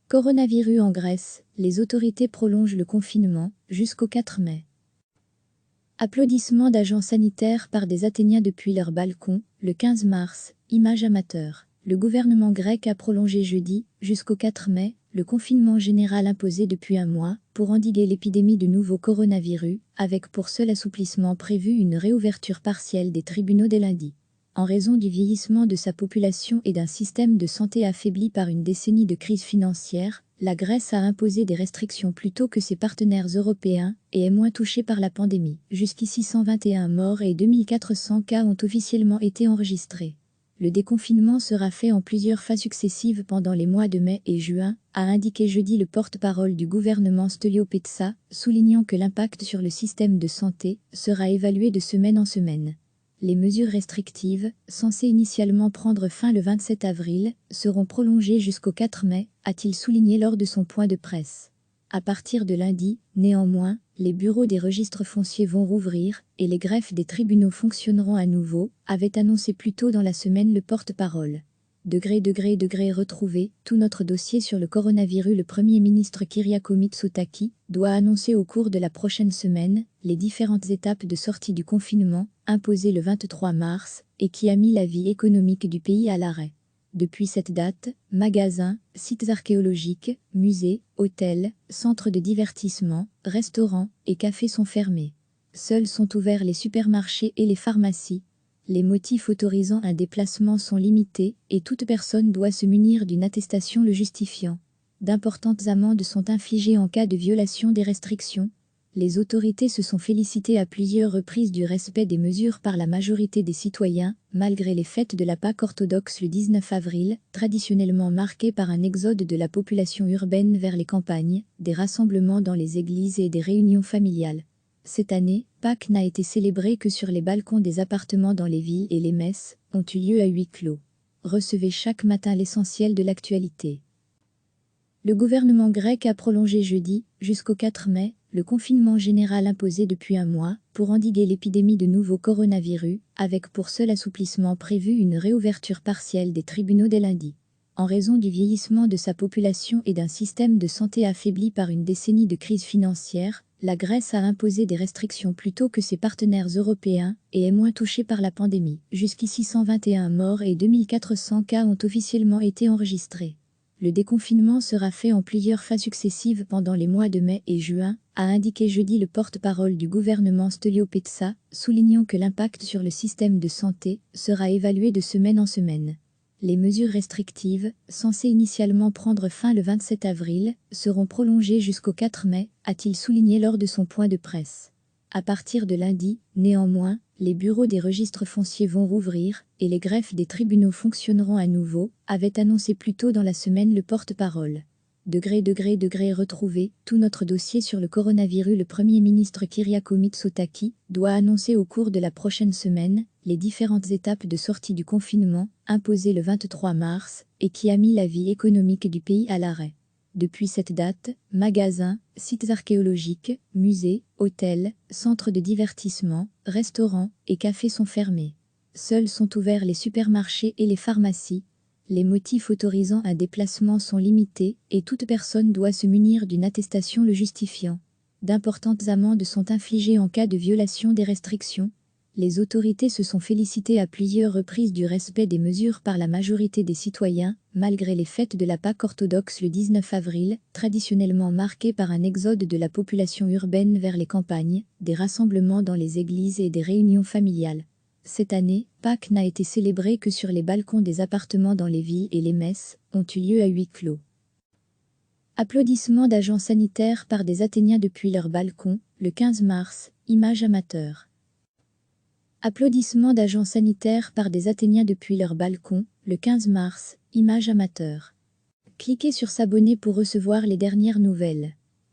Coronavirus en Grèce, les autorités prolongent le confinement jusqu'au 4 mai. Applaudissements d'agents sanitaires par des Athéniens depuis leur balcon, le 15 mars, image amateur. Le gouvernement grec a prolongé jeudi, jusqu'au 4 mai, le confinement général imposé depuis un mois, pour endiguer l'épidémie de nouveau coronavirus, avec pour seul assouplissement prévu une réouverture partielle des tribunaux dès lundi. En raison du vieillissement de sa population et d'un système de santé affaibli par une décennie de crise financière, la Grèce a imposé des restrictions plus tôt que ses partenaires européens et est moins touchée par la pandémie. Jusqu'ici 121 morts et 2400 cas ont officiellement été enregistrés. Le déconfinement sera fait en plusieurs phases successives pendant les mois de mai et juin, a indiqué jeudi le porte-parole du gouvernement Stelios Pettsa, soulignant que l'impact sur le système de santé sera évalué de semaine en semaine. Les mesures restrictives, censées initialement prendre fin le 27 avril, seront prolongées jusqu'au 4 mai, a-t-il souligné lors de son point de presse. À partir de lundi, néanmoins, les bureaux des registres fonciers vont rouvrir et les greffes des tribunaux fonctionneront à nouveau, avait annoncé plus tôt dans la semaine le porte-parole. Degré retrouvé, tout notre dossier sur le coronavirus. Le Premier ministre Kyriakos Mitsotakis doit annoncer au cours de la prochaine semaine les différentes étapes de sortie du confinement, imposé le 23 mars, et qui a mis la vie économique du pays à l'arrêt. Depuis cette date, magasins, sites archéologiques, musées, hôtels, centres de divertissement, restaurants et cafés sont fermés. Seuls sont ouverts les supermarchés et les pharmacies. Les motifs autorisant un déplacement sont limités et toute personne doit se munir d'une attestation le justifiant. D'importantes amendes sont infligées en cas de violation des restrictions. Les autorités se sont félicitées à plusieurs reprises du respect des mesures par la majorité des citoyens, malgré les fêtes de la Pâque orthodoxe le 19 avril, traditionnellement marquées par un exode de la population urbaine vers les campagnes, des rassemblements dans les églises et des réunions familiales. Cette année, Pâques n'a été célébrée que sur les balcons des appartements dans les villes et les messes ont eu lieu à huis clos. Recevez chaque matin l'essentiel de l'actualité. Le gouvernement grec a prolongé jeudi, jusqu'au 4 mai, le confinement général imposé depuis un mois, pour endiguer l'épidémie de nouveau coronavirus, avec pour seul assouplissement prévu une réouverture partielle des tribunaux dès lundi. En raison du vieillissement de sa population et d'un système de santé affaibli par une décennie de crise financière, la Grèce a imposé des restrictions plus tôt que ses partenaires européens et est moins touchée par la pandémie. Jusqu'ici 121 morts et 2400 cas ont officiellement été enregistrés. Le déconfinement sera fait en plusieurs phases successives pendant les mois de mai et juin, a indiqué jeudi le porte-parole du gouvernement Stelios Pettsa, soulignant que l'impact sur le système de santé sera évalué de semaine en semaine. Les mesures restrictives, censées initialement prendre fin le 27 avril, seront prolongées jusqu'au 4 mai, a-t-il souligné lors de son point de presse. À partir de lundi, néanmoins, les bureaux des registres fonciers vont rouvrir et les greffes des tribunaux fonctionneront à nouveau, avait annoncé plus tôt dans la semaine le porte-parole. Degré retrouvé, tout notre dossier sur le coronavirus. Le Premier ministre Kyriakos Mitsotakis doit annoncer au cours de la prochaine semaine les différentes étapes de sortie du confinement, imposé le 23 mars, et qui a mis la vie économique du pays à l'arrêt. Depuis cette date, magasins, sites archéologiques, musées, hôtels, centres de divertissement, restaurants et cafés sont fermés. Seuls sont ouverts les supermarchés et les pharmacies. Les motifs autorisant un déplacement sont limités et toute personne doit se munir d'une attestation le justifiant. D'importantes amendes sont infligées en cas de violation des restrictions. Les autorités se sont félicitées à plusieurs reprises du respect des mesures par la majorité des citoyens, malgré les fêtes de la Pâque orthodoxe le 19 avril, traditionnellement marquées par un exode de la population urbaine vers les campagnes, des rassemblements dans les églises et des réunions familiales. Cette année, Pâques n'a été célébrée que sur les balcons des appartements dans les villes et les messes ont eu lieu à huis clos. Applaudissements d'agents sanitaires par des Athéniens depuis leur balcon, le 15 mars, image amateur. Applaudissements d'agents sanitaires par des Athéniens depuis leur balcon, le 15 mars, image amateur. Cliquez sur s'abonner pour recevoir les dernières nouvelles.